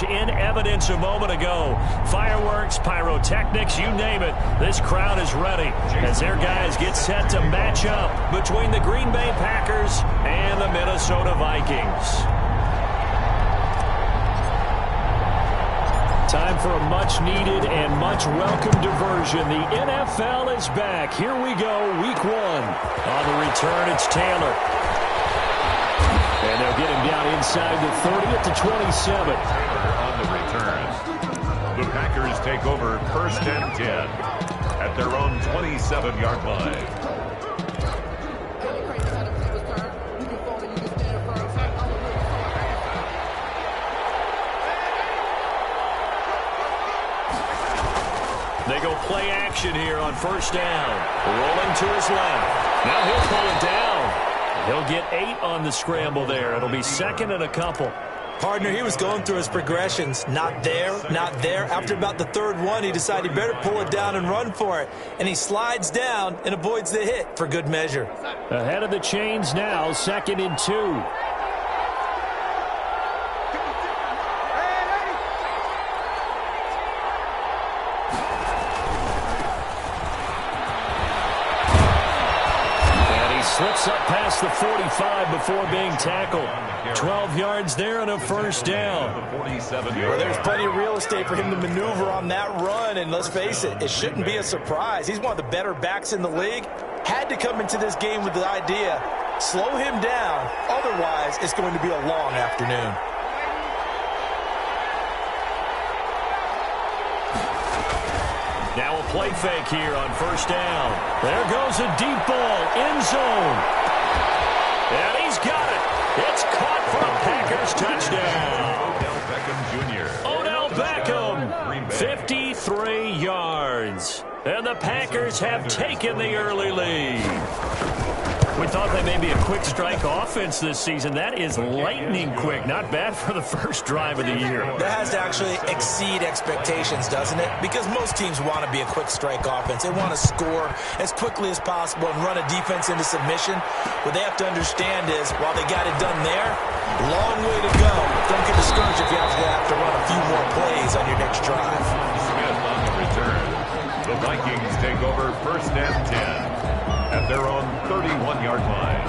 was in evidence a moment ago. Fireworks, pyrotechnics, you name it. This crowd is ready as their guys get set to match up between the Green Bay Packers and the Minnesota Vikings. Time for a much-needed and much-welcome diversion. The NFL is back. Here we go, Week 1. On the return, it's Taylor. And they'll get him down inside the 30 at the 27. Taylor on the return. The Packers take over 1st and 10 at their own 27-yard line. They go play action here on 1st down. Rolling to his left. Now he'll pull it down. He'll get 8 on the scramble there. It'll be 2nd and a couple. Partner, he was going through his progressions. Not there, not there. After about the 3rd one, he decided he better pull it down and run for it. And he slides down and avoids the hit for good measure. Ahead of the chains now, 2nd and 2. Slips up past the 45 before being tackled. 12 yards there and a 1st down. Well, there's plenty of real estate for him to maneuver on that run, and let's face it, it shouldn't be a surprise. He's one of the better backs in the league. Had to come into this game with the idea, slow him down, otherwise it's going to be a long afternoon. Now a play fake here on 1st down. There goes a deep ball, end zone. And he's got it. It's caught for a Packers touchdown. Odell Beckham, 53 yards. And the Packers have taken the early lead. We thought they may be a quick strike offense this season. That is lightning quick. Not bad for the first drive of the year. That has to actually exceed expectations, doesn't it? Because most teams want to be a quick strike offense. They want to score as quickly as possible and run a defense into submission. What they have to understand is, while they got it done there, long way to go. Don't get discouraged if you have to run a few more plays on your next drive. Smith on the return. The Vikings take over 1st and 10. At their own 31-yard line.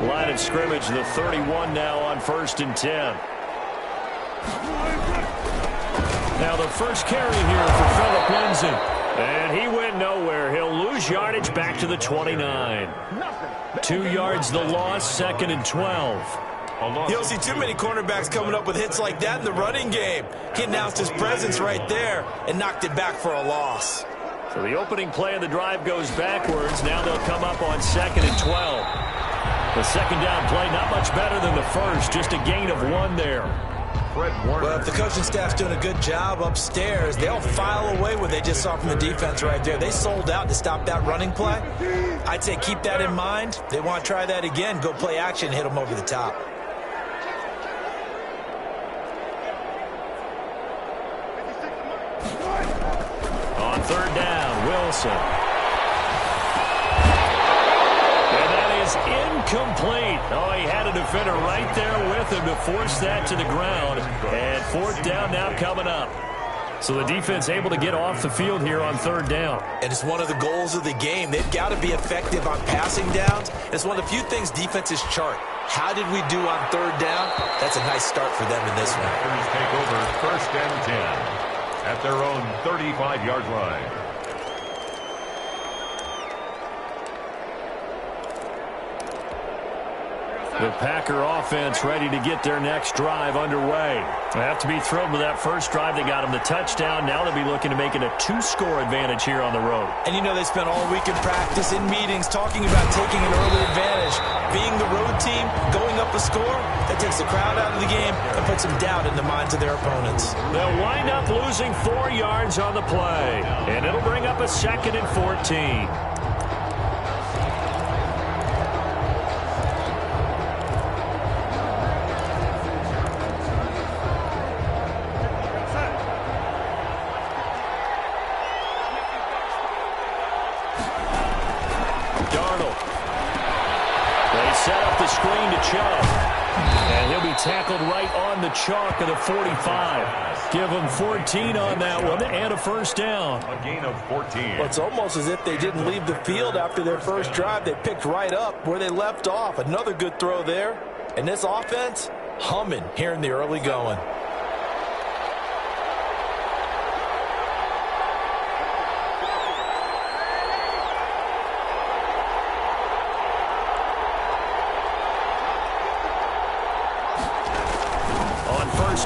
Line of scrimmage, the 31 now on 1st and 10. Now the first carry here for Phillip Lindsay. And he went nowhere. He'll lose yardage back to the 29. 2 yards the loss, 2nd and 12. You don't see too many cornerbacks coming up with hits like that in the running game. He announced his presence right there and knocked it back for a loss. So the opening play of the drive goes backwards. Now they'll come up on 2nd and 12. The 2nd down play, not much better than the first. Just a gain of 1 there. Well, if the coaching staff's doing a good job upstairs, they'll file away what they just saw from the defense right there. They sold out to stop that running play. I'd say keep that in mind. They want to try that again. Go play action, hit them over the top. On 3rd down, Wilson. And that is incomplete. Oh, he had a defender right there with him to force that to the ground. And 4th down now coming up. So the defense able to get off the field here on 3rd down. And it's one of the goals of the game. They've got to be effective on passing downs. It's one of the few things defenses chart. How did we do on 3rd down? That's a nice start for them in this one. Packers take over 1st and 10 at their own 35-yard line. The Packer offense ready to get their next drive underway. They have to be thrilled with that first drive. They got them the touchdown. Now they'll be looking to make it a 2-score advantage here on the road. And you know they spent all week in practice, in meetings, talking about taking an early advantage. Being the road team, going up a score, that takes the crowd out of the game and puts some doubt in the minds of their opponents. They'll wind up losing 4 yards on the play. And it'll bring up a 2nd and 14. Darnold. They set up the screen to Chubb. And he'll be tackled right on the chalk of the 45. Give him 14 on that one and a first down. A gain of 14. Well, it's almost as if they didn't leave the field after their first drive. They picked right up where they left off. Another good throw there. And this offense, humming here in the early going.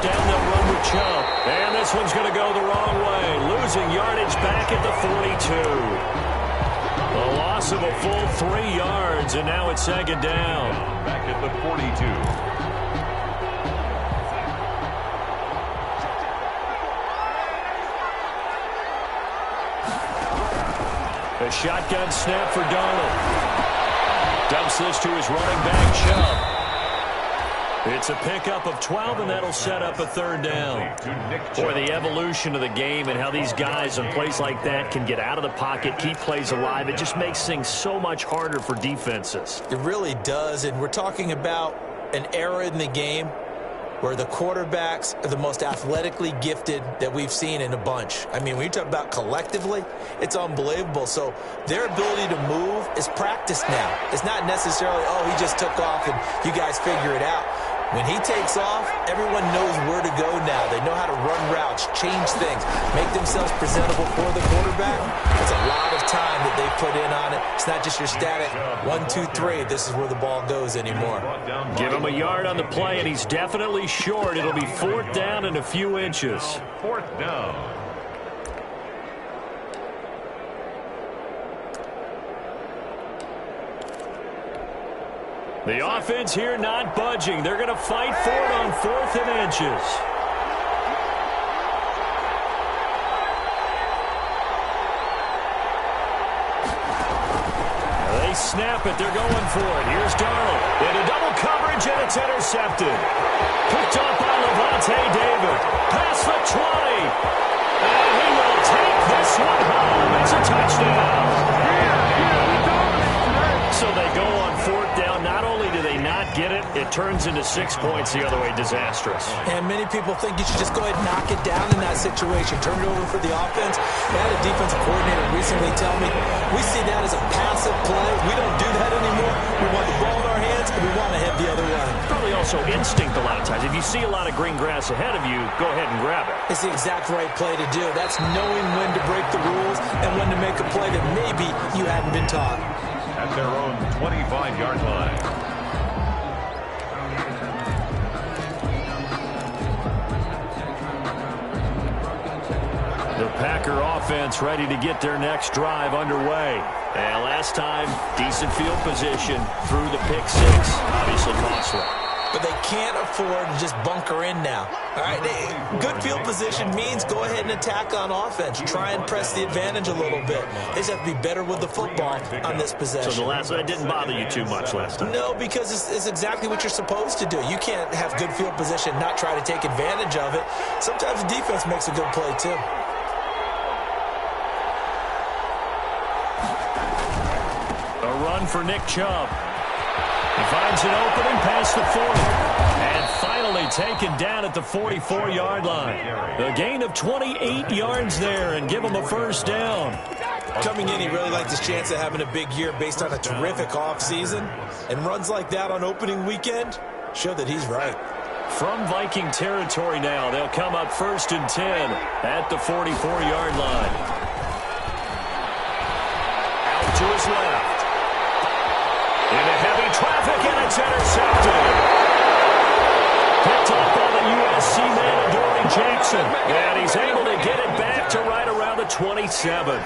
Down, they'll run with Chubb. And this one's going to go the wrong way. Losing yardage back at the 42. A loss of a full 3 yards, and now it's second down. Back at the 42. A shotgun snap for Darnold. Dumps this to his running back, Chubb. It's a pickup of 12, and that'll set up a third down. Boy, the evolution of the game and how these guys on plays like that can get out of the pocket, keep plays alive, it just makes things so much harder for defenses. It really does, and we're talking about an era in the game where the quarterbacks are the most athletically gifted that we've seen in a bunch. I mean, when you talk about collectively, it's unbelievable. So their ability to move is practiced now. It's not necessarily, oh, he just took off and you guys figure it out. When he takes off, everyone knows where to go now. They know how to run routes, change things, make themselves presentable for the quarterback. It's a lot of time that they put in on it. It's not just your static 1, 2, 3. This is where the ball goes anymore. Give him a yard on the play, and he's definitely short. It'll be fourth down and a few inches. Fourth down. The offense here not budging. They're going to fight for it on 4th and inches. They snap it. They're going for it. Here's Darnold. Into double coverage, and it's intercepted. Picked up by Levante David. Past the 20. And he will take this one home. It's a touchdown. So they go on 4th down. Not only do they not get it, it turns into 6 points the other way. Disastrous. And many people think you should just go ahead and knock it down in that situation. Turn it over for the offense. I had a defensive coordinator recently tell me, we see that as a passive play. We don't do that anymore. We want the ball in our hands, and we want to head the other way. Probably also instinct a lot of times. If you see a lot of green grass ahead of you, go ahead and grab it. It's the exact right play to do. That's knowing when to break the rules and when to make a play that maybe you hadn't been taught. At their own 25-yard line. The Packer offense ready to get their next drive underway. And last time, decent field position through the pick 6. Obviously costly. But they can't afford to just bunker in now. All right, good field position means go ahead and attack on offense. Try and press the advantage a little bit. They just have to be better with the football on this possession. So the last one didn't bother you too much last time? No, because it's exactly what you're supposed to do. You can't have good field position, not try to take advantage of it. Sometimes the defense makes a good play too. A run for Nick Chubb. He finds an opening past the 40. And finally taken down at the 44-yard line. A gain of 28 yards there and give him a first down. Coming in, he really liked his chance of having a big year based on a terrific offseason. And runs like that on opening weekend show that he's right. From Viking territory now, they'll come up 1st and 10 at the 44-yard line. Out to his left. Into heavy traffic, and it's intercepted. Picked up by the USC man, Adoree Jackson. And he's able to get it back to right around the 27.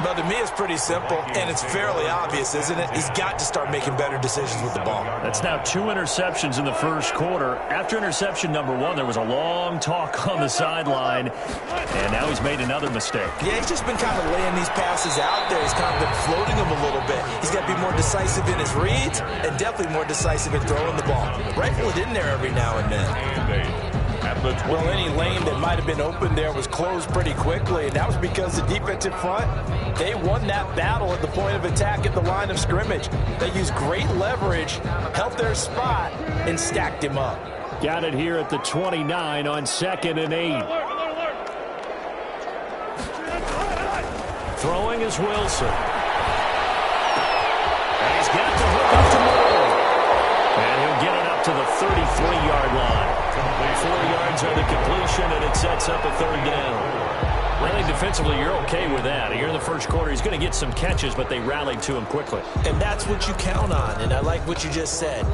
But to me, it's pretty simple, and it's fairly obvious, isn't it? He's got to start making better decisions with the ball. That's now 2 interceptions in the first quarter. After interception number 1, there was a long talk on the sideline, and now he's made another mistake. Yeah, he's just been kind of laying these passes out there. He's kind of been floating them a little bit. He's got to be more decisive in his reads and definitely more decisive in throwing the ball. Rifle it in there every now and then. at the 20. Well, any lane that might have been open there was closed pretty quickly, and that was because the defensive front, they won that battle at the point of attack at the line of scrimmage. They used great leverage, held their spot, and stacked him up. Got it here at the 29 on 2nd and 8. Throwing is Wilson. And he's got the hook up to Moore. And he'll get it up to the 33-yard line. 4 yards on the completion, and it sets up a 3rd down. I think defensively you're okay with that. Here in the first quarter, he's going to get some catches, but they rallied to him quickly. And that's what you count on, and I like what you just said.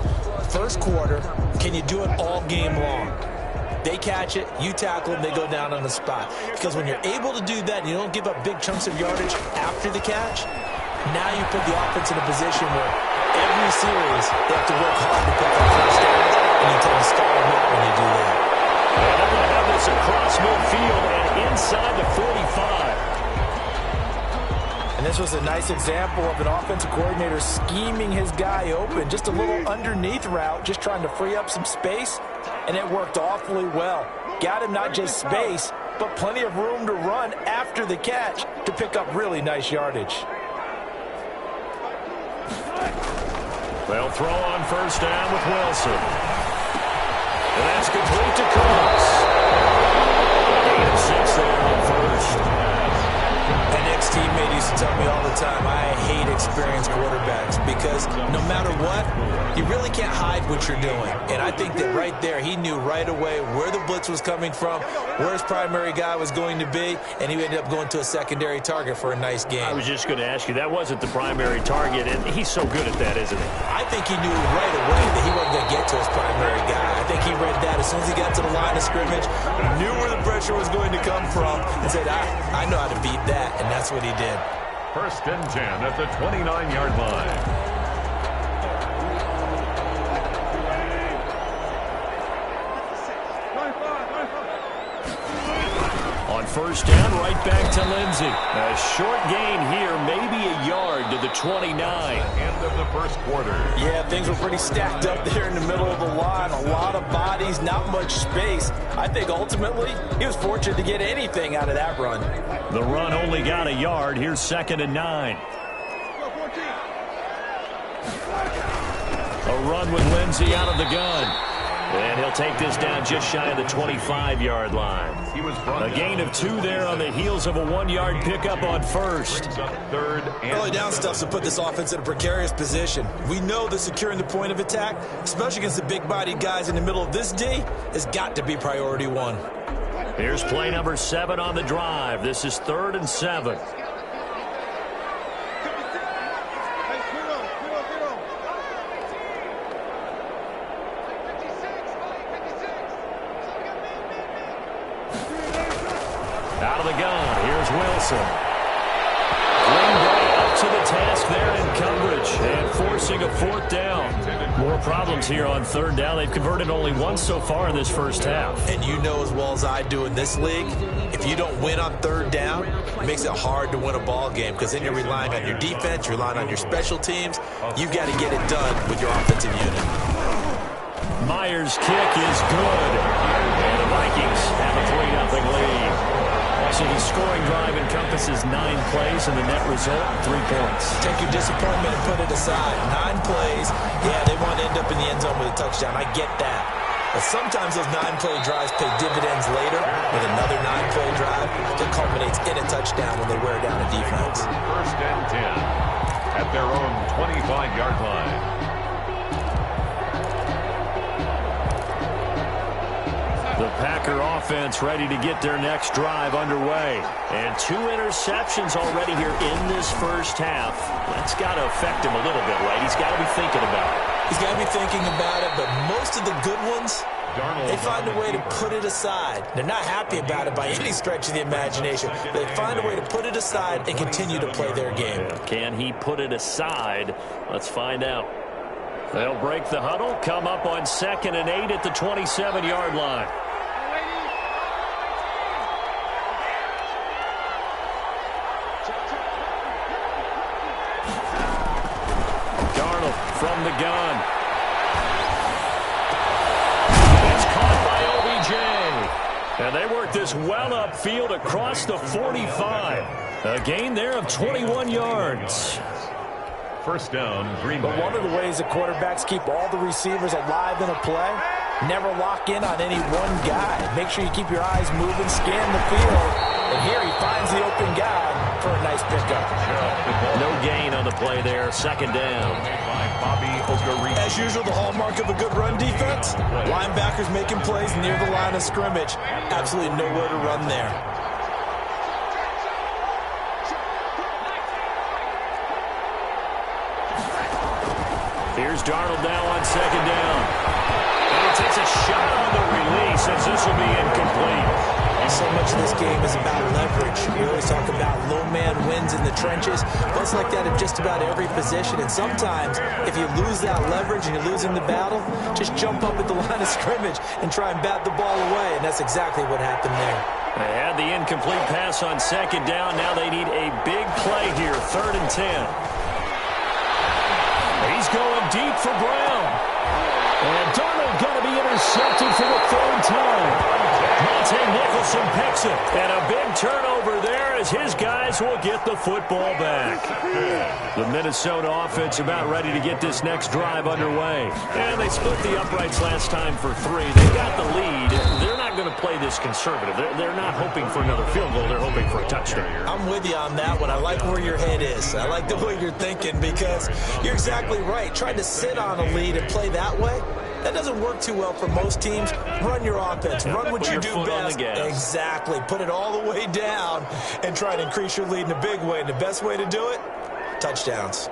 First quarter, can you do it all game long? They catch it, you tackle them, they go down on the spot. Because when you're able to do that and you don't give up big chunks of yardage after the catch, now you put the offense in a position where every series they have to work hard to pick up first downs, and you tend to stall them out when you do that. And they're going to have this across midfield and inside the 45. And this was a nice example of an offensive coordinator scheming his guy open. Just a little underneath route, just trying to free up some space, and it worked awfully well. Got him not just space, but plenty of room to run after the catch to pick up really nice yardage. They'll throw on first down with Wilson. And that's complete to Cooks. Gain of 6 there on first. An ex-teammate used to tell me all the time, I hate experienced quarterbacks because no matter what, you really can't hide what you're doing. And I think that right there, he knew right away where the blitz was coming from, where his primary guy was going to be, and he ended up going to a secondary target for a nice game. I was just going to ask you, that wasn't the primary target, and he's so good at that, isn't he? I think he knew right away that he wasn't going to get to his primary guy. I think he read that as soon as he got to the line of scrimmage, knew where the pressure was going to come from, and said, I know how to beat that, and that's what he did. 1st and 10 at the 29-yard line. On first down, right back to Lindsey. A short gain here, maybe a yard to the 29. End of the first quarter. Yeah, things were pretty stacked up there in the middle of the line. A lot of bodies, not much space. I think ultimately he was fortunate to get anything out of that run. The run only got a yard. Here's 2nd and 9. A run with Lindsey out of the gun. And he'll take this down just shy of the 25-yard line. A gain of 2 there on the heels of a 1-yard pickup on first. Early down stuff's to put this offense in a precarious position. We know that securing the point of attack, especially against the big-bodied guys in the middle of this D, has got to be priority 1. Here's play number 7 on the drive. This is 3rd and 7. Out of the gun, here's Wilson. Green Bay up to the task there in coverage and forcing a 4th down. More problems here on 3rd down. They've converted only once so far in this first half. And you know as well as I do in this league, if you don't win on 3rd down, it makes it hard to win a ball game because then you're relying on your defense, you're relying on your special teams. You've got to get it done with your offensive unit. Myers' kick is good. And the Vikings have a 3-0 lead. So the scoring drive encompasses 9 plays, and the net result, 3 points. Take your disappointment and put it aside. 9 plays, yeah, they want to end up in the end zone with a touchdown. I get that. But sometimes those 9-play drives pay dividends later with another 9-play drive that culminates in a touchdown when they wear down a defense. 1st and 10 at their own 25-yard line. The Packer offense ready to get their next drive underway. And 2 interceptions already here in this first half. That's got to affect him a little bit, right? He's got to be thinking about it. He's got to be thinking about it, but most of the good ones, they find a way to put it aside. They're not happy about it by any stretch of the imagination. They find a way to put it aside and continue to play their game. Can he put it aside? Let's find out. They'll break the huddle, come up on 2nd and 8 at the 27-yard line. From the gun. It's caught by OBJ. And they work this well upfield across the 45. A gain there of 21 yards. First down, Green Bay. But one of the ways that quarterbacks keep all the receivers alive in a play, never lock in on any one guy. Make sure you keep your eyes moving, scan the field. And here he finds the open guy for a nice pickup. No gain on the play there. Second down. As usual, the hallmark of a good run defense, linebackers making plays near the line of scrimmage. Absolutely nowhere to run there. Here's Darnold now on second down. And he takes a shot on the release as this will be incomplete. So much of this game is about leverage. We always talk about low man wins in the trenches. But it's like that in just about every position. And sometimes, if you lose that leverage and you're losing the battle, just jump up at the line of scrimmage and try and bat the ball away. And that's exactly what happened there. They had the incomplete pass on second down. Now they need a big play here, 3rd and 10. He's going deep for Brown. And Darnold going to be intercepted for the 3rd time. Monte Nicholson picks it. And a big turnover there as his guys will get the football back. The Minnesota offense about ready to get this next drive underway. And they split the uprights last time for 3. They got the lead. They're not going to play this conservative. They're not hoping for another field goal. They're hoping for a touchdown. I'm with you on that one. I like where your head is. I like the way you're thinking because you're exactly right. Trying to sit on a lead and play that way, that doesn't work too well for most teams. Run your offense. Run what you do best. Exactly. Put it all the way down and try to increase your lead in a big way. And the best way to do it, touchdowns.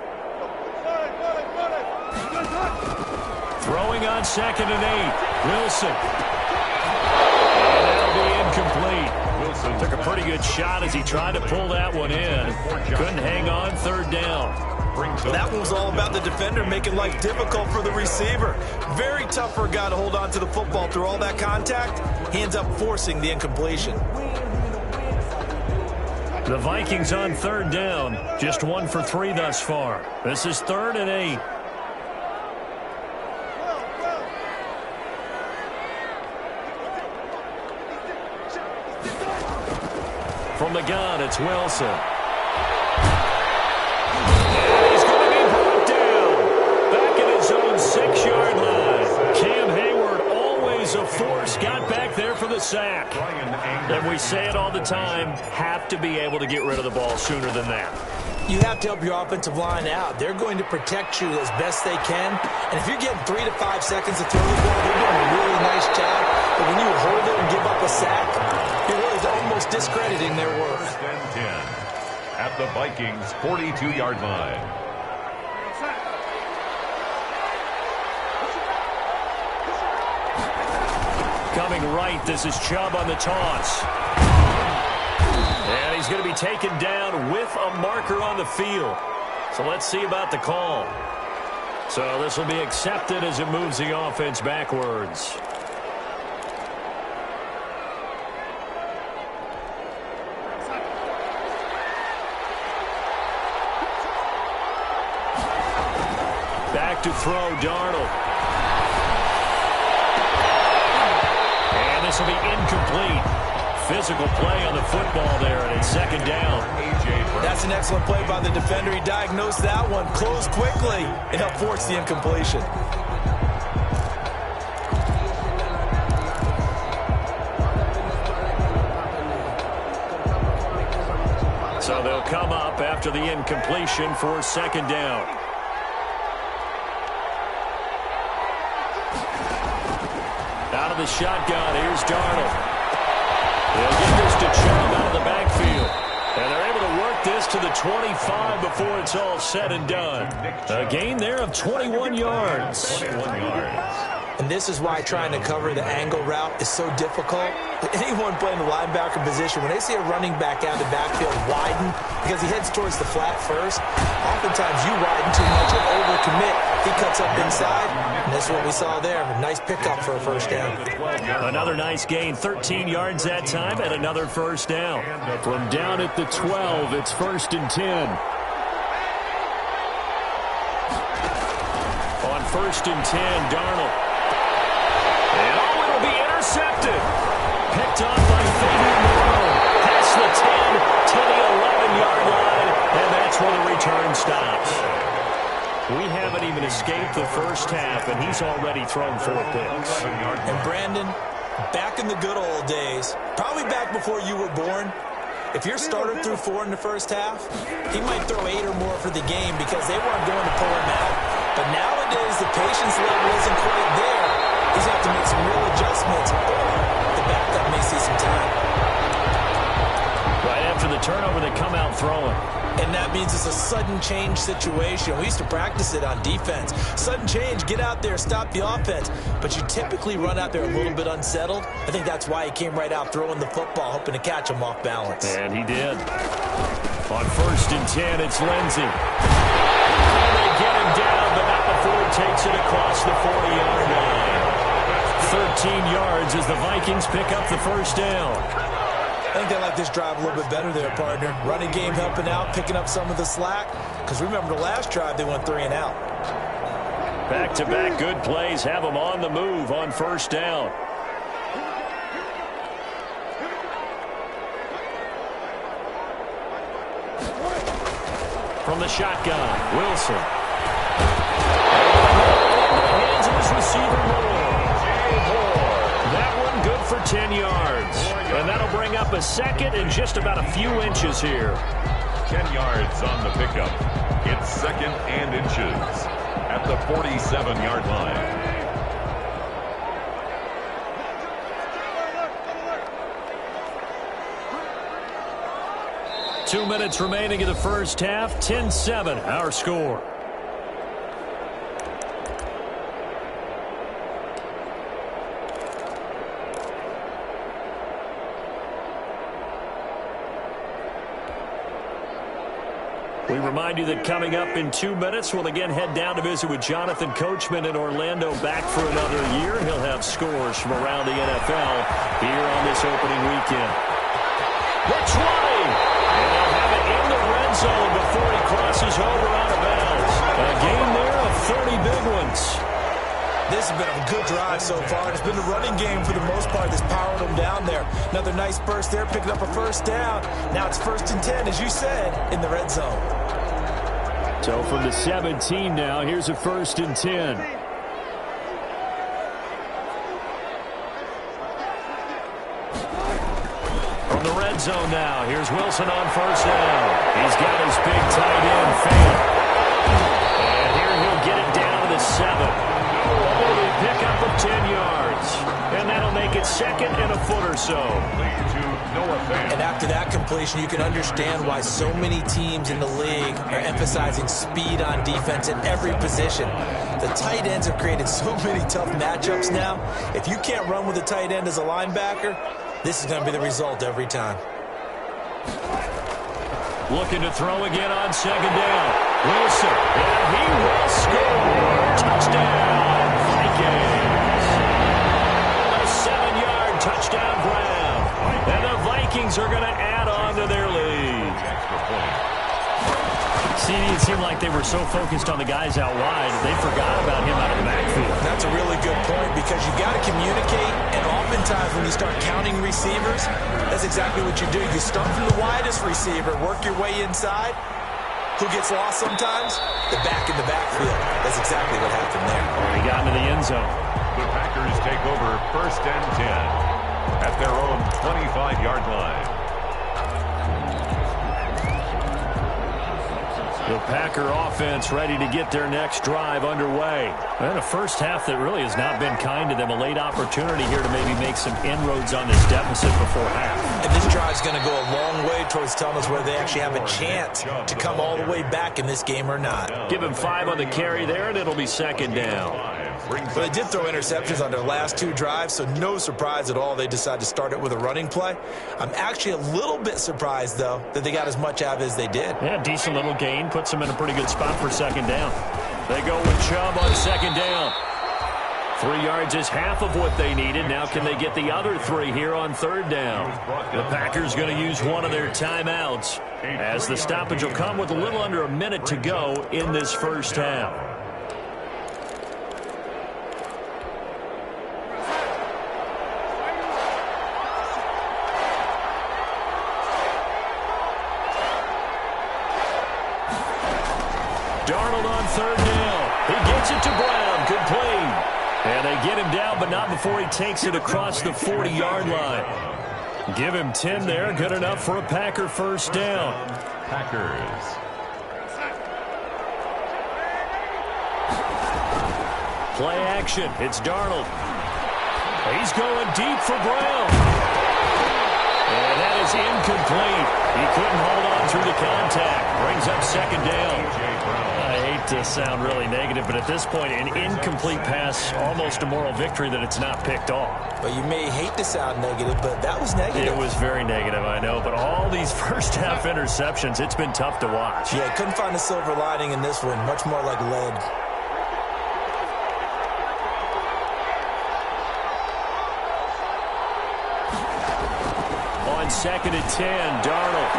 Throwing on 2nd and 8. Wilson. And that'll be incomplete. Wilson took a pretty good shot as he tried to pull that one in. Couldn't hang on 3rd down. That one was all about the defender making life difficult for the receiver. Very tough for a guy to hold on to the football through all that contact. He ends up forcing the incompletion. The Vikings on 3rd down. Just 1 for 3 thus far. This is 3rd and 8. From the gun, it's Wilson. He's going to be brought down. Back at his own 6-yard line. Cam Hayward, always a force, got back there for the sack. And we say it all the time, have to be able to get rid of the ball sooner than that. You have to help your offensive line out. They're going to protect you as best they can. And if you're getting 3 to 5 seconds to throw the ball, they're doing a really nice job. But when you hold it and give up a sack, you're really almost discrediting their work. 10 at the Vikings 42-yard line. Coming right, this is Chubb on the toss. And he's going to be taken down with a marker on the field. So let's see about the call. So this will be accepted as it moves the offense backwards. Back to throw, Darnold. And this will be incomplete. Physical play on the football there, and it's 2nd down. That's an excellent play by the defender. He diagnosed that one, closed quickly, and helped force the incompletion. So they'll come up after the incompletion for 2nd down. Out of the shotgun, here's Darnold. They'll get this to Chubb out of the backfield. And they're able to work this to the 25 before it's all said and done. A gain there of 21 yards. 21 yards. And this is why trying to cover the angle route is so difficult. Anyone playing the linebacker position, when they see a running back out of the backfield widen because he heads towards the flat first, oftentimes you widen too much or overcommit. He cuts up inside, and that's what we saw there. A nice pickup for a 1st down. Another nice gain, 13 yards that time, and another 1st down. From down at the 12, it's 1st and 10. On 1st and 10, Darnold. And it'll be intercepted. picked off by Fabian Moreau. Past the 10 to the 11-yard line, and that's where the return stops. We haven't even escaped the first half, and he's already thrown 4 picks. And Brandon, back in the good old days, probably back before you were born, if your starter threw 4 in the first half, he might throw 8 or more for the game because they weren't going to pull him out. But nowadays, the patience level isn't quite there. He's going to have to make some real adjustments, or the backup may see some time. Right after the turnover, they come out throwing. And that means it's a sudden change situation. We used to practice it on defense. Sudden change, get out there, stop the offense. But you typically run out there a little bit unsettled. I think that's why he came right out throwing the football, hoping to catch him off balance. And he did. On 1st and 10, it's Lindsey. And they get him down, but not before he takes it across the 40-yard line. 13 yards as the Vikings pick up the first down. I think they like this drive a little bit better there, partner. Running game helping out, picking up some of the slack. Because remember, the last drive, they went 3 and out. Back-to-back good plays have them on the move on 1st down. From the shotgun, Wilson. Hands of his receiver, Moore. That one good for 10 yards. And that'll bring up a 2nd and just about a few inches here. 10 yards on the pickup. It's 2nd and inches at the 47-yard line. Two minutes remaining in the first half. 10-7, our score. We remind you that coming up in 2 minutes, we'll again head down to visit with Jonathan Coachman in Orlando, back for another year. He'll have scores from around the NFL here on this opening weekend. The 20! And they'll have it in the red zone before he crosses over out of bounds. A game there of 30 big ones. This has been a good drive so far. It's been the running game for the most part that's powered them down there. Another nice burst there, picking up a first down. Now it's 1st and 10, as you said, in the red zone. So from the 17 now, here's a 1st and 10. From the red zone now, here's Wilson on 1st down. He's got his big tight end, Fant. And here he'll get it down to the 7. Pick up of 10 yards. And that'll make it 2nd and a foot or so. And after that completion, you can understand why so many teams in the league are emphasizing speed on defense at every position. The tight ends have created so many tough matchups now. If you can't run with a tight end as a linebacker, this is going to be the result every time. Looking to throw again on 2nd down. Wilson, and he will score. Touchdown, Vikings. A 7-yard touchdown grab. And the Vikings are going to add on to their lead. See, it seemed like they were so focused on the guys out wide, they forgot about him out of the backfield. That's a really good point because you got to communicate, and oftentimes when you start counting receivers, that's exactly what you do. You start from the widest receiver, work your way inside. Who gets lost sometimes? The back in the backfield. That's exactly what happened there. He got into the end zone. The Packers take over 1st and 10 at their own 25-yard line. The Packer offense ready to get their next drive underway. And a first half that really has not been kind to them. A late opportunity here to maybe make some inroads on this deficit before half. And this drive's going to go a long way towards telling us whether they actually have a chance to come all the way back in this game or not. Give him 5 on the carry there, and it'll be 2nd down. But they did throw interceptions on their last 2 drives, so no surprise at all they decided to start it with a running play. I'm actually a little bit surprised, though, that they got as much out of it as they did. Yeah, decent little gain. Puts them in a pretty good spot for 2nd down. They go with Chubb on 2nd down. 3 yards is half of what they needed. Now can they get the other 3 here on 3rd down? The Packers going to use one of their timeouts as the stoppage will come with a little under a minute to go in this first half. Darnold on third down. He gets it to Brown. Complete. And they get him down, but not before he takes it across the 40-yard line. Give him 10 there. Good enough for a Packer first down. Packers. Play action. It's Darnold. He's going deep for Brown. And that is incomplete. He couldn't hold on through the contact. Brings up second down. I hate to sound really negative, but at this point, an incomplete pass, almost a moral victory that it's not picked off. Well, you may hate to sound negative, but that was negative. It was very negative, I know. But all these first-half interceptions, it's been tough to watch. Yeah, couldn't find a silver lining in this one. Much more like lead. On second and 10, Darnold.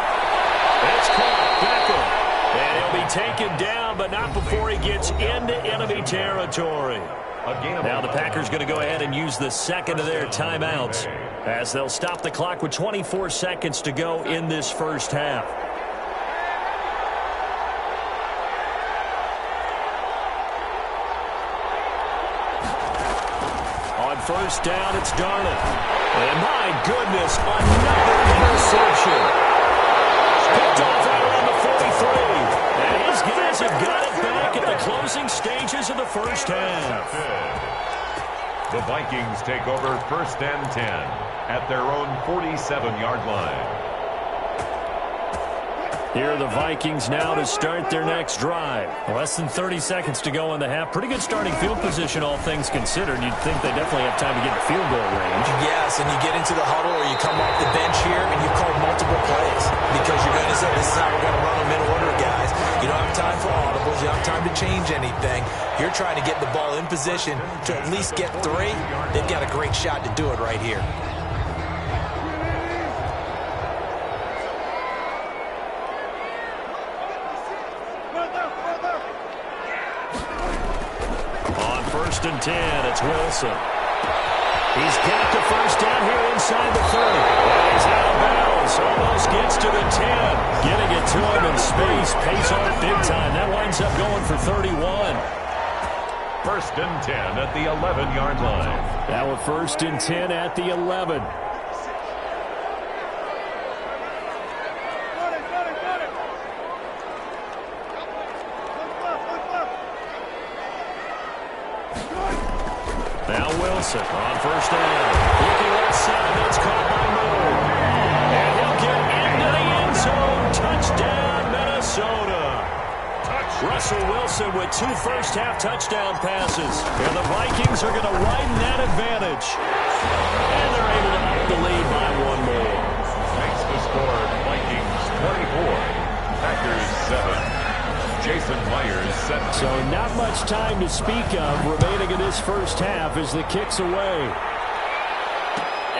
It's caught. Beckham. And he'll be taken down, but not before he gets into enemy territory. Now the Packers going to go ahead and use the second of their timeouts as they'll stop the clock with 24 seconds to go in this first half. On first down, it's Darnold. And my goodness, another interception. Picked off out around the 43. And his guys have got it back at the closing stages of the first half. The Vikings take over first and 10 at their own 47-yard line. Here are the Vikings now to start their next drive. Less than 30 seconds to go in the half. Pretty good starting field position, all things considered. You'd think they definitely have time to get in field goal range. Yes, and you get into the huddle or you come off the bench here and you call multiple plays because you're going to say, this is how we're going to run them in order, guys. You don't have time for audibles. You don't have time to change anything. You're trying to get the ball in position to at least get 3. They've got a great shot to do it right here. First and 10, it's Wilson. He's got the first down here inside the 30. And he's out of bounds. Almost gets to the 10. Getting it to him in space. Pays off big time. That winds up going for 31. First and 10 at the 11-yard line. Now a first and 10 at the 11. Now Wilson on first down. Looking left side, that's caught by Moore. And he'll get into the end zone. Touchdown, Minnesota. Russell Wilson with 2 first-half touchdown passes. And the Vikings are going to widen that advantage. And they're able to up the lead by 1 more. Makes the score Vikings 24, Packers 7. Jason Myers set. So not much time to speak of remaining in this first half as the kick's away.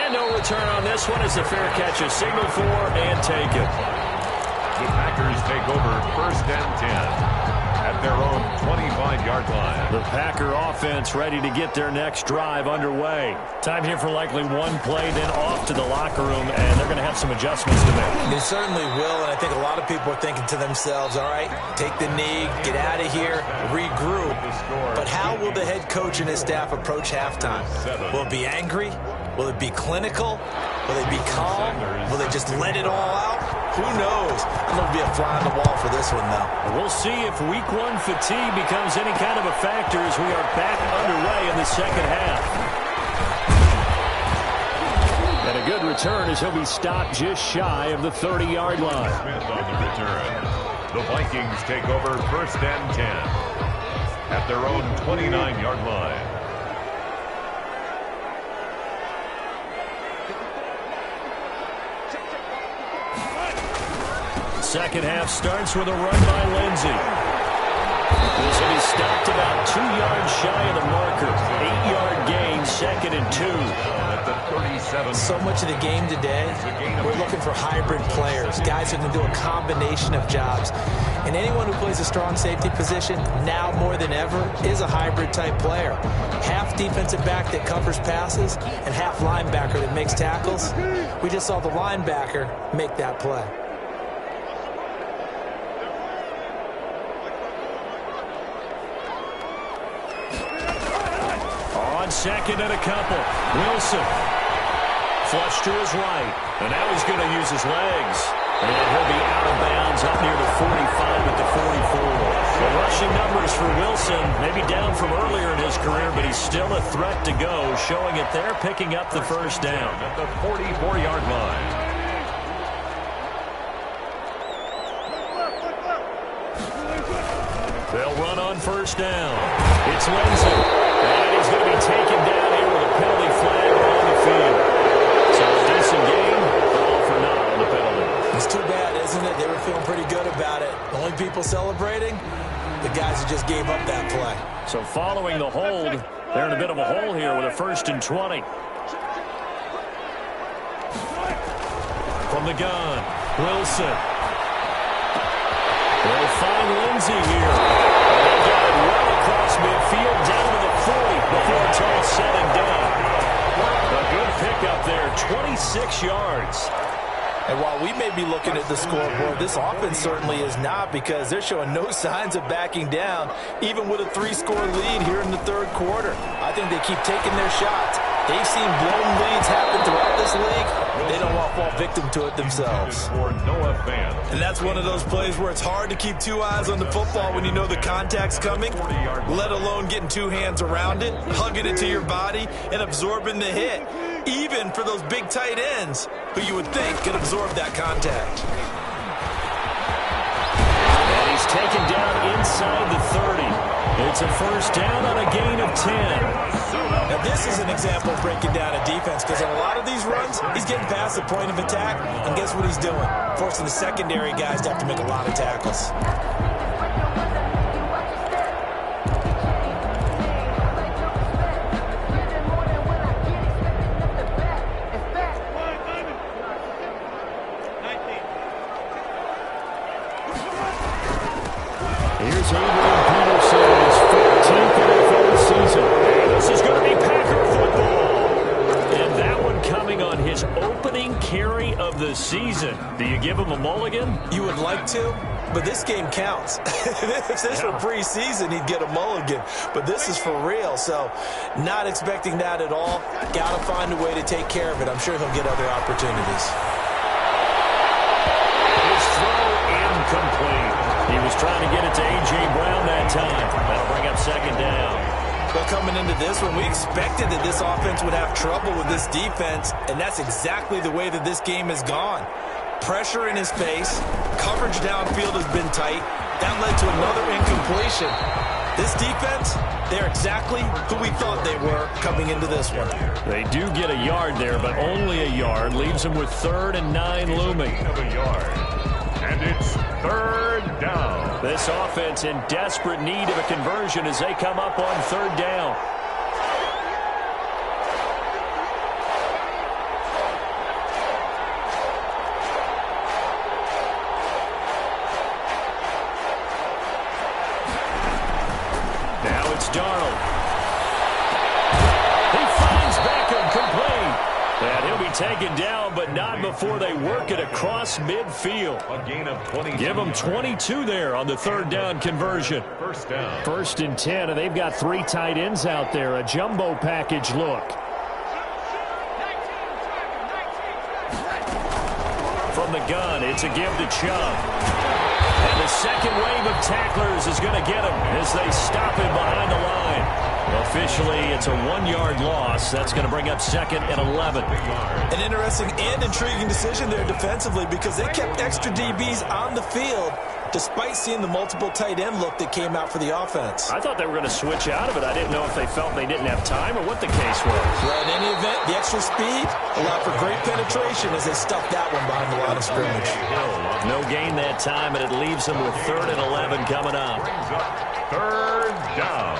And no return on this one as the fair catch is signaled for and taken. The Packers take over first and 10 at their own 25-yard line. The Packer offense ready to get their next drive underway. Time here for likely one play, then off to the locker room, and they're going to have some adjustments to make. They certainly will, and I think a lot of people are thinking to themselves, all right, take the knee, get out of here, regroup. But how will the head coach and his staff approach halftime? Will it be angry? Will it be clinical? Will they be calm? Will they just let it all out? Who knows? I'm going to be a fly on the wall for this one, though. We'll see if week 1 fatigue becomes any kind of a factor as we are back underway in the second half. And a good return as he'll be stopped just shy of the 30-yard line. Smith on the return. The Vikings take over first and 10 at their own 29-yard line. Second half starts with a run by Lindsey. This will be stopped about 2 yards shy of the marker. 8-yard gain, second and 2. At the 37. So much of the game today, we're looking for hybrid players, guys who can do a combination of jobs. And anyone who plays a strong safety position, now more than ever, is a hybrid type player. Half defensive back that covers passes and half linebacker that makes tackles. We just saw the linebacker make that play. On second and a couple. Wilson. Flush to his right. And now he's going to use his legs. And he'll be out of bounds up near the 45 at the 44. The rushing numbers for Wilson, maybe down from earlier in his career, but he's still a threat to go, showing it there, picking up the first down. At the 44-yard line. They'll run on first down. It's Lindsay. And he's going to be taken down here with a penalty flag on the field. So a decent game, but all for naught on the penalty. It's too bad, isn't it? They were feeling pretty good about it. The only people celebrating, the guys who just gave up that play. So following the hold, they're in a bit of a hole here with a 1st and 20. From the gun, Wilson. They'll find Lindsay here. They got it well across midfield, down to the 40 before it's all said and done. A good pickup there, 26 yards. And while we may be looking at the scoreboard, this offense certainly is not, because they're showing no signs of backing down, even with a 3-score lead here in the third quarter. I think they keep taking their shots. They've seen blown leads happen throughout this league. They don't want to fall victim to it themselves. And that's one of those plays where it's hard to keep 2 eyes on the football when you know the contact's coming, let alone getting 2 hands around it, hugging it to your body, and absorbing the hit. Even for those big tight ends who you would think could absorb that contact. And he's taken down inside the 30. It's a first down on a gain of 10. Now this is an example of breaking down a defense, because in a lot of these runs, he's getting past the point of attack, and guess what he's doing? Forcing the secondary guys to have to make a lot of tackles. Here's Adrian Peterson, his 14th NFL season. And this is going to be Packer football. And that one coming on his opening carry of the season. Do you give him a mulligan? You would like to, but this game counts. If this were preseason, he'd get a mulligan. But this is for real, so not expecting that at all. Got to find a way to take care of it. I'm sure he'll get other opportunities. His throw incomplete. He was trying to get it to A.J. Brown that time. That'll bring up second down. Well, coming into this one, we expected that this offense would have trouble with this defense, and that's exactly the way that this game has gone. Pressure in his face, coverage downfield has been tight. That led to another incompletion. This defense, they're exactly who we thought they were coming into this one. They do get a yard there, but only a yard. Leaves them with 3rd and 9 looming. And it's 3rd down. This offense in desperate need of a conversion as they come up on 3rd down. Now it's Darnold. He finds Beckham complete. And he'll be taken down, but not before they work it across midfield. A gain of 20. Give them 22 there on the 3rd down conversion. First down. 1st and 10, and they've got 3 tight ends out there. A jumbo package look. From the gun, it's a give to Chubb. And the second wave of tacklers is going to get him as they stop him behind the line. Officially, it's a 1-yard loss. That's going to bring up 2nd and 11. An interesting and intriguing decision there defensively, because they kept extra DBs on the field despite seeing the multiple tight end look that came out for the offense. I thought they were going to switch out of it. I didn't know if they felt they didn't have time or what the case was. Well, in any event, the extra speed allowed for great penetration as they stuffed that one behind the line of scrimmage. No gain that time, and it leaves them with 3rd and 11 coming up. 3rd down.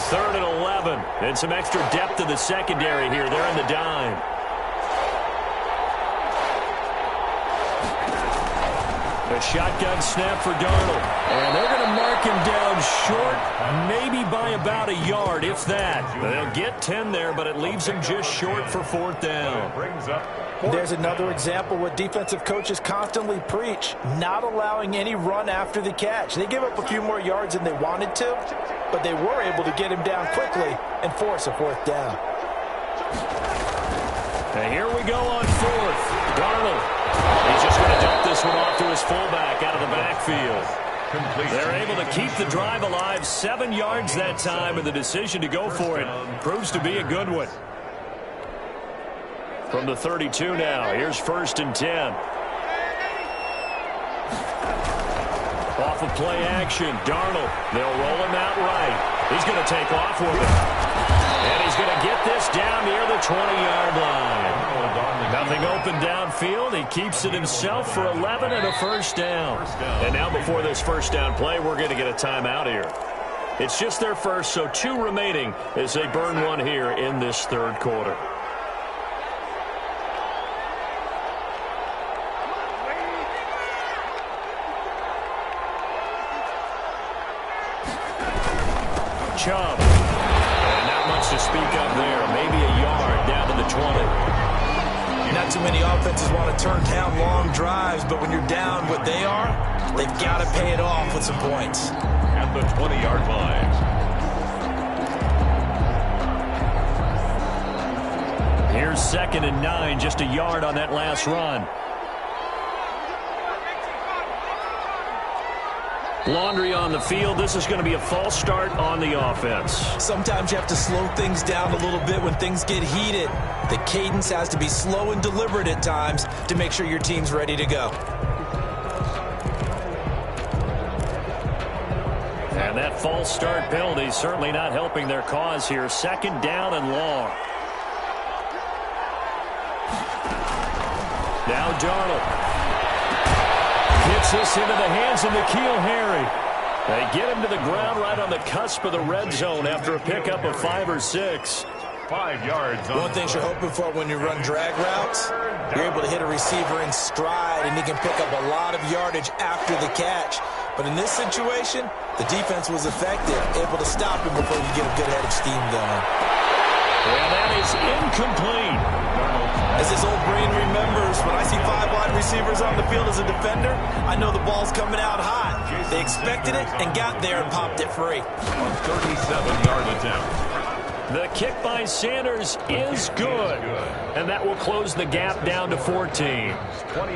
3rd and 11. And some extra depth to the secondary here. They're in the dime. A shotgun snap for Darnold. And they're going to mark him down short, maybe by about a yard, if that. They'll get 10 there, but it leaves him just short for 4th down. There's another example what defensive coaches constantly preach, not allowing any run after the catch. They give up a few more yards than they wanted to, but they were able to get him down quickly and force a 4th down. And here we go on 4th. Darnold. He's just going to dump this one off to his fullback out of the backfield. They're able to keep the drive alive, 7 yards that time, and the decision to go for it proves to be a good one. From the 32 now, here's 1st and 10. Off of play action, Darnold. They'll roll him out right. He's going to take off with it. And he's going to get this down near the 20-yard line. Nothing open downfield. He keeps it himself for 11 and a 1st down. And now before this 1st down play, we're going to get a timeout here. It's just their first, so 2 remaining as they burn one here in this 3rd quarter. Chubb. And not much to speak of there. Maybe a yard down to the 20. Not too many offenses want to turn down long drives, but when you're down what they are, they've got to pay it off with some points. At the 20-yard line. Here's 2nd and 9, just a yard on that last run. Laundry on the field. This is going to be a false start on the offense. Sometimes you have to slow things down a little bit when things get heated. The cadence has to be slow and deliberate at times to make sure your team's ready to go. And that false start penalty certainly not helping their cause here. 2nd down and long. Now Darnold. Gets this into the hands of N'Keal Harry. They get him to the ground right on the cusp of the red zone after a pickup of 5 or 6. 5 yards. One thing you're hoping for when you run drag routes, you're able to hit a receiver in stride, and he can pick up a lot of yardage after the catch. But in this situation, the defense was effective, able to stop him before you get a good head of steam going. And that is incomplete. As his old brain remembers, when I see 5 wide receivers on the field as a defender, I know the ball's coming out hot. They expected it and got there and popped it free. A 37-yard attempt. The kick by Sanders is good. And that will close the gap down to 14.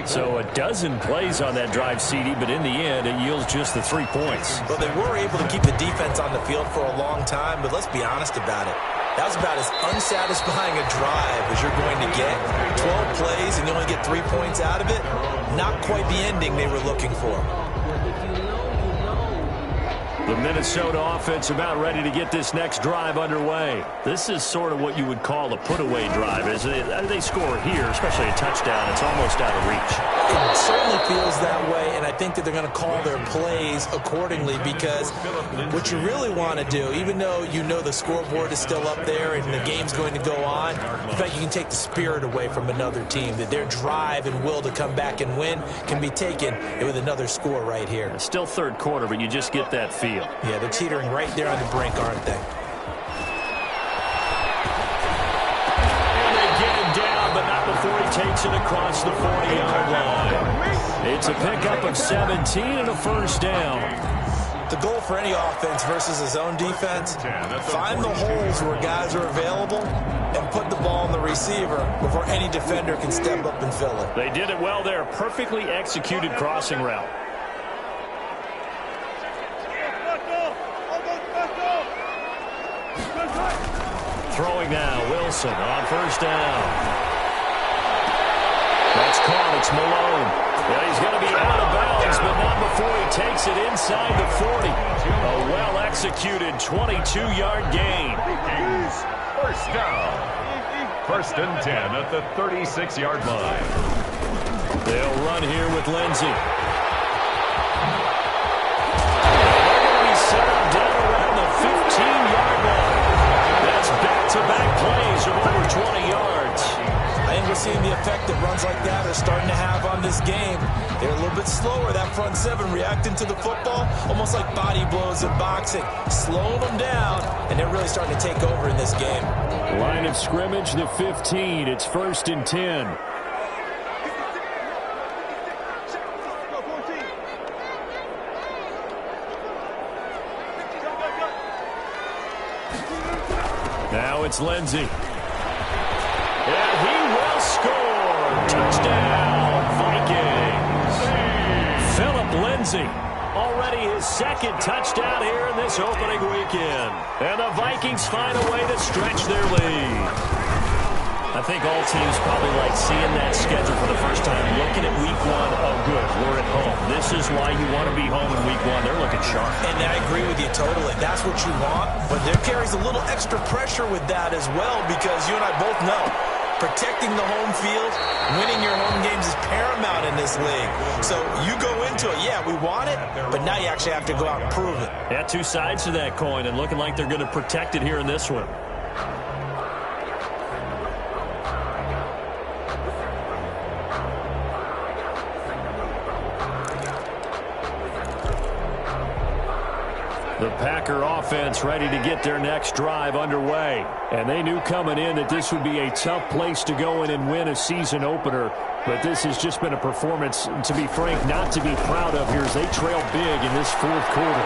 So a dozen plays on that drive, CD, but in the end, it yields just the 3 points. Well, they were able to keep the defense on the field for a long time, but let's be honest about it. That was about as unsatisfying a drive as you're going to get. 12 plays and you only get 3 points out of it. Not quite the ending they were looking for. The Minnesota offense about ready to get this next drive underway. This is sort of what you would call a put-away drive. As they score here, especially a touchdown, it's almost out of reach. It certainly feels that way, and I think that they're going to call their plays accordingly, because what you really want to do, even though you know the scoreboard is still up there and the game's going to go on, in fact, you can take the spirit away from another team, that their drive and will to come back and win can be taken with another score right here. It's still 3rd quarter, but you just get that feel. Yeah, they're teetering right there on the brink, aren't they? And they get him down, but not before he takes it across the 40-yard line. It's a pickup of 17 and a 1st down. The goal for any offense versus his own defense, find the holes where guys are available and put the ball on the receiver before any defender can step up and fill it. They did it well there. Perfectly executed crossing route. Throwing now, Wilson on 1st down. That's caught. It's Malone. Yeah, he's going to be out of bounds, but not before he takes it inside the 40. A well-executed 22-yard gain. 1st down. 1st and 10 at the 36-yard line. They'll run here with Lindsey. They're going to be set up down around the 15-yard line. That's back-to-back plays of over 20 yards. I think we're seeing the effect that runs like that are starting to have on this game. They're a little bit slower, that front seven, reacting to the football, almost like body blows in boxing, slowing them down, and they're really starting to take over in this game. Line of scrimmage, the 15. It's 1st and 10. Now it's Lindsey. And he will score. Touchdown, Vikings. Philip Lindsey. Already his second touchdown here in this opening weekend. And the Vikings find a way to stretch their lead. I think all teams probably like seeing that schedule for the first time, looking at week one. Oh, good, we're at home. This is why you want to be home in week one. They're looking sharp. And I agree with you totally. That's what you want. But there carries a little extra pressure with that as well, because you and I both know protecting the home field, winning your home games is paramount in this league. So you go into it, yeah, we want it, but now you actually have to go out and prove it. Yeah, two sides to that coin, and looking like they're going to protect it here in this one. The Packer offense ready to get their next drive underway. And they knew coming in that this would be a tough place to go in and win a season opener. But this has just been a performance, to be frank, not to be proud of here as they trail big in this fourth quarter.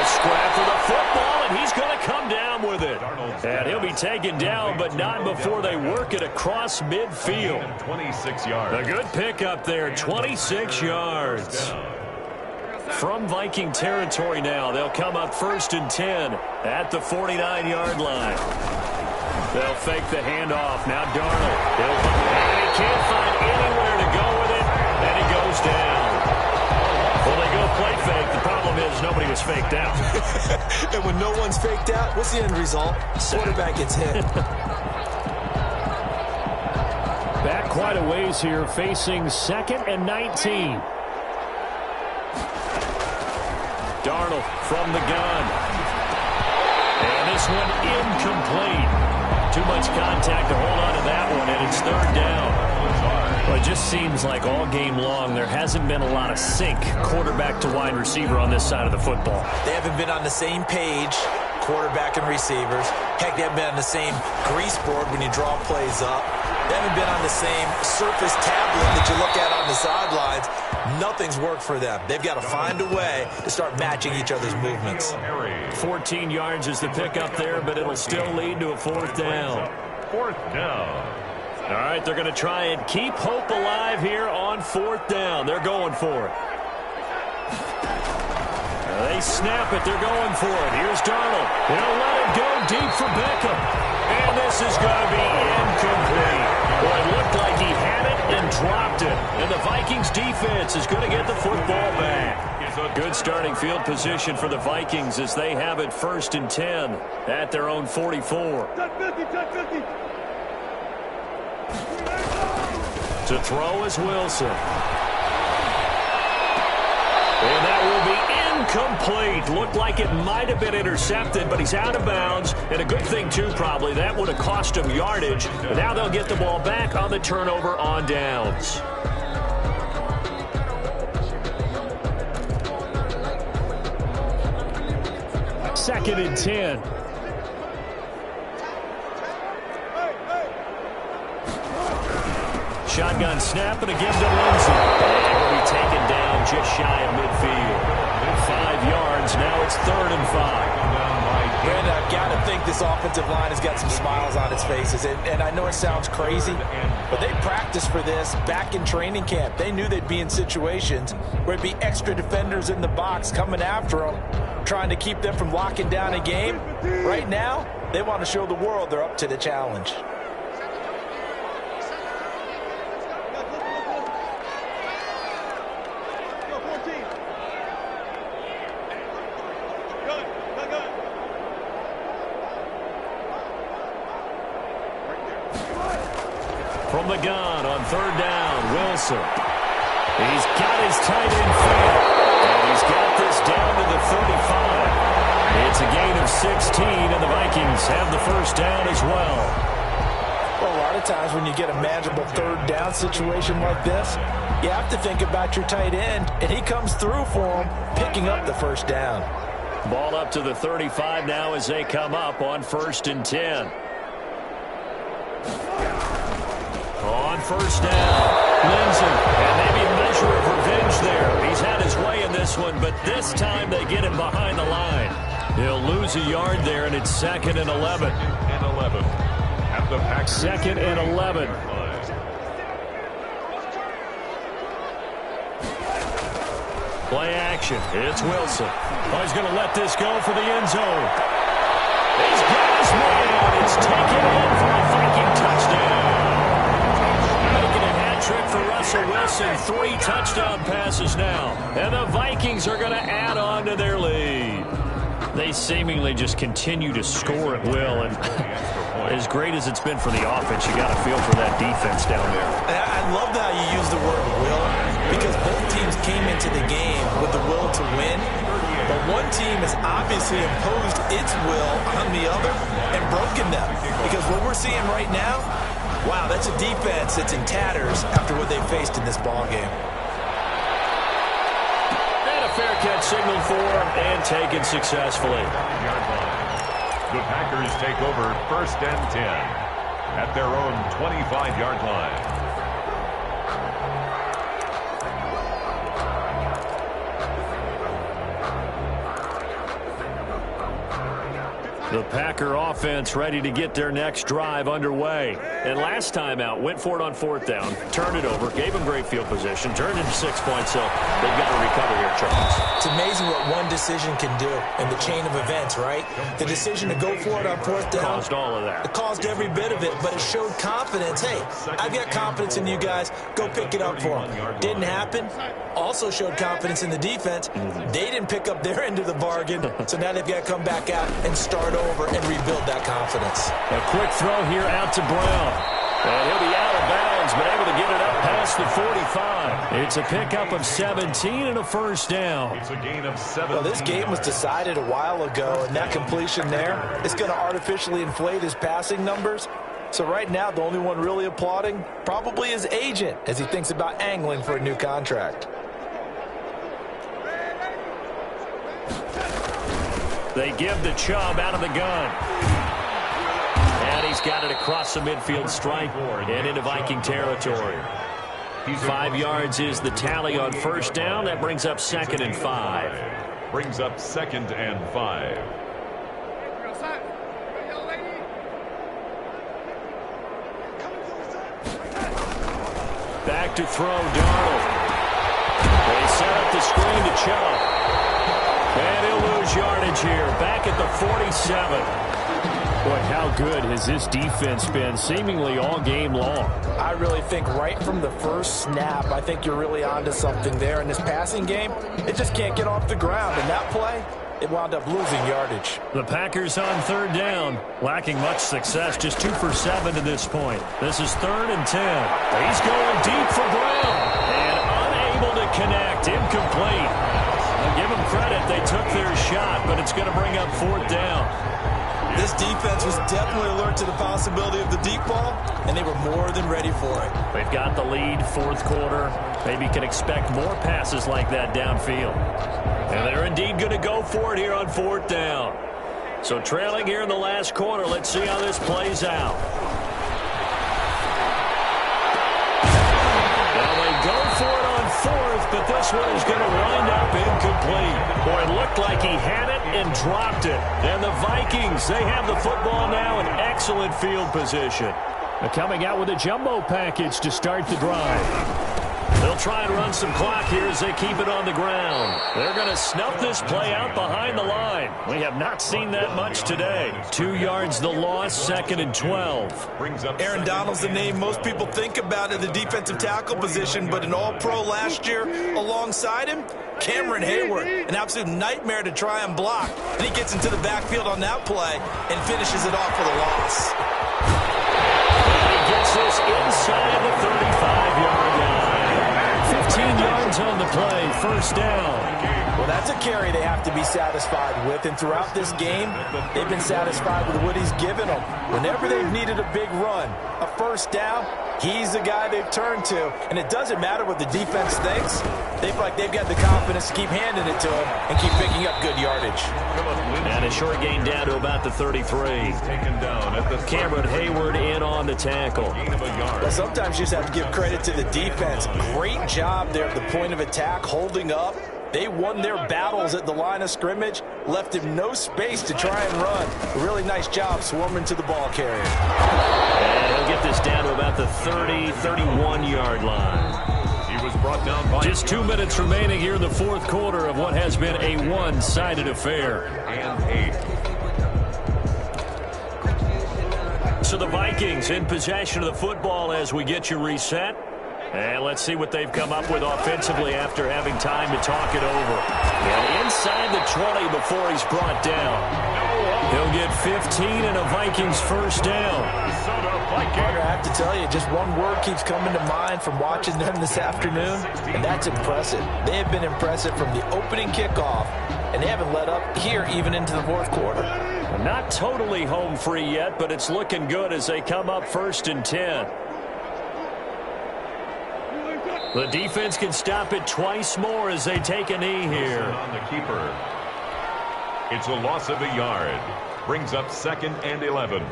A scrap for the football, and he's going to come down with it. And he'll be taken down, but not before they work it across midfield. 26 yards. A good pickup there, 26 yards. From Viking territory now, they'll come up 1st and 10 at the 49-yard line. They'll fake the handoff. Now Darnold. And he can't find anywhere to go with it, and he goes down. Well, they go play fake. The problem is nobody was faked out. And when no one's faked out, what's the end result? Quarterback gets hit. Back quite a ways here, facing 2nd and 19. Darnold from the gun. And this one incomplete. Too much contact to hold on to that one, and it's 3rd down. Well, it just seems like all game long there hasn't been a lot of sync quarterback to wide receiver on this side of the football. They haven't been on the same page, quarterback and receivers. Heck, they haven't been on the same grease board when you draw plays up. They haven't been on the same surface tablet that you look at on the sidelines. Nothing's worked for them. They've got to find a way to start matching each other's movements. 14 yards is the pickup there, but it'll still lead to a 4th down. 4th down. All right, they're going to try and keep hope alive here on 4th down. They're going for it. They snap it. They're going for it. Here's Darnold. They'll let it go deep for Beckham. And this is going to be incomplete. Well, it looked like he had it and dropped it. And the Vikings defense is going to get the football back. Good starting field position for the Vikings as they have it 1st and 10 at their own 44. To throw is Wilson. And that will be incomplete. Looked like it might have been intercepted, but he's out of bounds. And a good thing, too, probably. That would have cost him yardage. But now they'll get the ball back on the turnover on downs. Second and 10. Shotgun snap and a give to Lindsey. And he'll be taken down just shy of midfield. 5 yards. Now it's 3rd and 5. Brandon, I've got to think this offensive line has got some smiles on its faces. And I know it sounds crazy, but they practiced for this back in training camp. They knew they'd be in situations where it'd be extra defenders in the box coming after them, trying to keep them from locking down a game. Right now, they want to show the world they're up to the challenge. From the gun on 3rd down, Wilson. He's got his tight end feet, and he's got this down to the 35. It's a gain of 16, and the Vikings have the 1st down as well. Well, lot of times when you get a manageable third down situation like this, you have to think about your tight end, and he comes through for him, picking up the first down. Ball up to the 35 now as they come up on 1st and 10. On first down, Lindsay, and maybe a measure of revenge there. He's had his way in this one, but this time they get him behind the line. He'll lose a yard there, and it's 2nd and 11. At the Packers. 2nd and 11. Play action. It's Wilson. Oh, he's going to let this go for the end zone. He's got his man. It's taken in for a Viking touchdown. Making a hat trick for Russell Wilson. 3 touchdown passes now. And the Vikings are going to add on to their lead. They seemingly just continue to score at will. And as great as it's been for the offense, you got to feel for that defense down there. I love how you use the word will, because both teams came into the game with the will to win. But one team has obviously imposed its will on the other and broken them. Because what we're seeing right now, wow, that's a defense that's in tatters after what they faced in this ballgame. And a fair catch signaled for and taken successfully. The Packers take over 1st and 10 at their own 25-yard line. The Packer offense ready to get their next drive underway. And last time out, went for it on 4th down, turned it over, gave them great field position, turned into 6 points, so they've got to recover here, Charles. It's amazing what one decision can do in the chain of events, right? The decision to go for it on 4th down. Caused all of that. It caused every bit of it, but it showed confidence. Hey, I've got confidence in you guys. Go pick it up for them. Didn't happen. Also showed confidence in the defense. They didn't pick up their end of the bargain, so now they've got to come back out and start over and rebuild that confidence. A quick throw here out to Brown. And he'll be out of bounds, but able to get it up past the 45. It's a pickup of 17 and a first down. It's a gain of 7. Well, this game was decided a while ago, and that completion there is going to artificially inflate his passing numbers. So right now, the only one really applauding probably his agent as he thinks about angling for a new contract. They give the Chubb out of the gun. And he's got it across the midfield stripe and into Viking territory. 5 yards is the tally on first down. That brings up 2nd and 5. Brings up 2nd and 5. Back to throw, Darnold. They set up the screen to Chubb. And he'll lose yardage here, back at the 47. Boy, how good has this defense been seemingly all game long? I really think right from the first snap, I think you're really onto something there. In this passing game, it just can't get off the ground. And that play, it wound up losing yardage. The Packers on 3rd down, lacking much success, just 2 for 7 to this point. This is 3rd and 10. He's going deep for Brown, and unable to connect, incomplete. Now give them credit, they took their shot, but it's going to bring up 4th down. This defense was definitely alert to the possibility of the deep ball, and they were more than ready for it. They've got the lead, 4th quarter. Maybe can expect more passes like that downfield. And they're indeed going to go for it here on 4th down. So trailing here in the last quarter, let's see how this plays out. Now they go for it on 4th, but this one is going to wind up incomplete. Boy, it looked like he had it and dropped it. And the Vikings, they have the football now in excellent field position. They're coming out with a jumbo package to start the drive. They'll try and run some clock here as they keep it on the ground. They're going to snuff this play out behind the line. We have not seen that much today. 2 yards the loss, 2nd and 12. Aaron Donald's the name most people think about in the defensive tackle position, but an all-pro last year alongside him, Cameron Hayward, an absolute nightmare to try and block. And he gets into the backfield on that play and finishes it off for the loss. And he gets this inside the 35-yard line. 15 yards on the play, first down. Well, that's a carry they have to be satisfied with, and throughout this game, they've been satisfied with what he's given them. Whenever they've needed a big run, a first down, he's the guy they've turned to, and it doesn't matter what the defense thinks. They feel like they've got the confidence to keep handing it to him and keep picking up good yardage. And a short gain down to about the 33. Cameron Hayward in on the tackle. Well, sometimes you just have to give credit to the defense. Great job there at the point of attack, holding up. They won their battles at the line of scrimmage, left him no space to try and run. A really nice job swarming to the ball carrier. And he'll get this down to about the 30, 31-yard line. He was brought down by just 2 minutes remaining here in the fourth quarter of what has been a one-sided affair. And 8. So the Vikings in possession of the football as we get you reset. And let's see what they've come up with offensively after having time to talk it over. And inside the 20 before he's brought down. He'll get 15 and a Vikings first down. Partner, I have to tell you, just one word keeps coming to mind from watching them this afternoon, and that's impressive. They have been impressive from the opening kickoff, and they haven't let up here even into the fourth quarter. Not totally home free yet, but it's looking good as they come up 1st and 10. The defense can stop it twice more as they take a knee here. On the keeper. It's a loss of a yard. Brings up 2nd and 11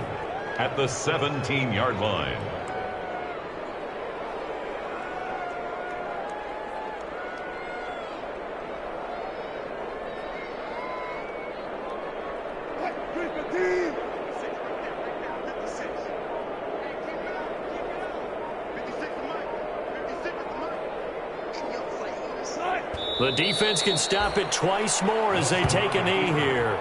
at the 17-yard line. The defense can stop it twice more as they take a knee here.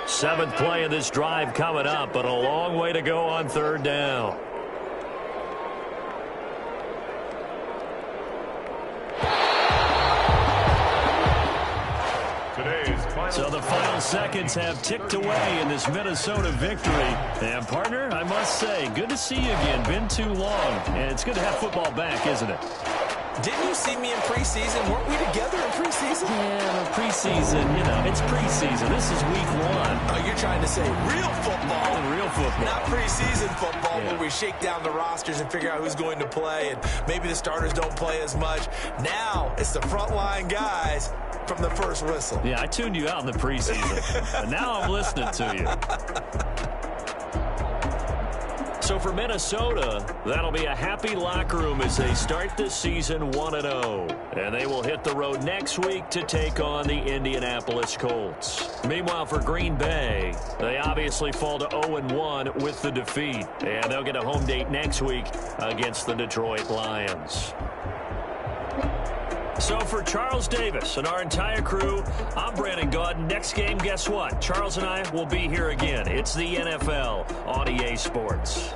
7th play of this drive coming up, but a long way to go on 3rd down. So the final seconds have ticked away in this Minnesota victory. And, partner, I must say, good to see you again. Been too long. And it's good to have football back, isn't it? Didn't you see me in preseason? Weren't we together in preseason? Yeah, but preseason, you know, it's preseason. This is week 1. Oh, you're trying to say real football. Real football. Not preseason football where we shake down the rosters and figure out who's going to play, and maybe the starters don't play as much. Now it's the frontline guys from the first whistle. Yeah, I tuned you out in the preseason. And now I'm listening to you. So for Minnesota, that'll be a happy locker room as they start this season 1-0. And they will hit the road next week to take on the Indianapolis Colts. Meanwhile, for Green Bay, they obviously fall to 0-1 with the defeat. And they'll get a home date next week against the Detroit Lions. So for Charles Davis and our entire crew, I'm Brandon Gaudin. Next game, guess what? Charles and I will be here again. It's the NFL on EA Sports.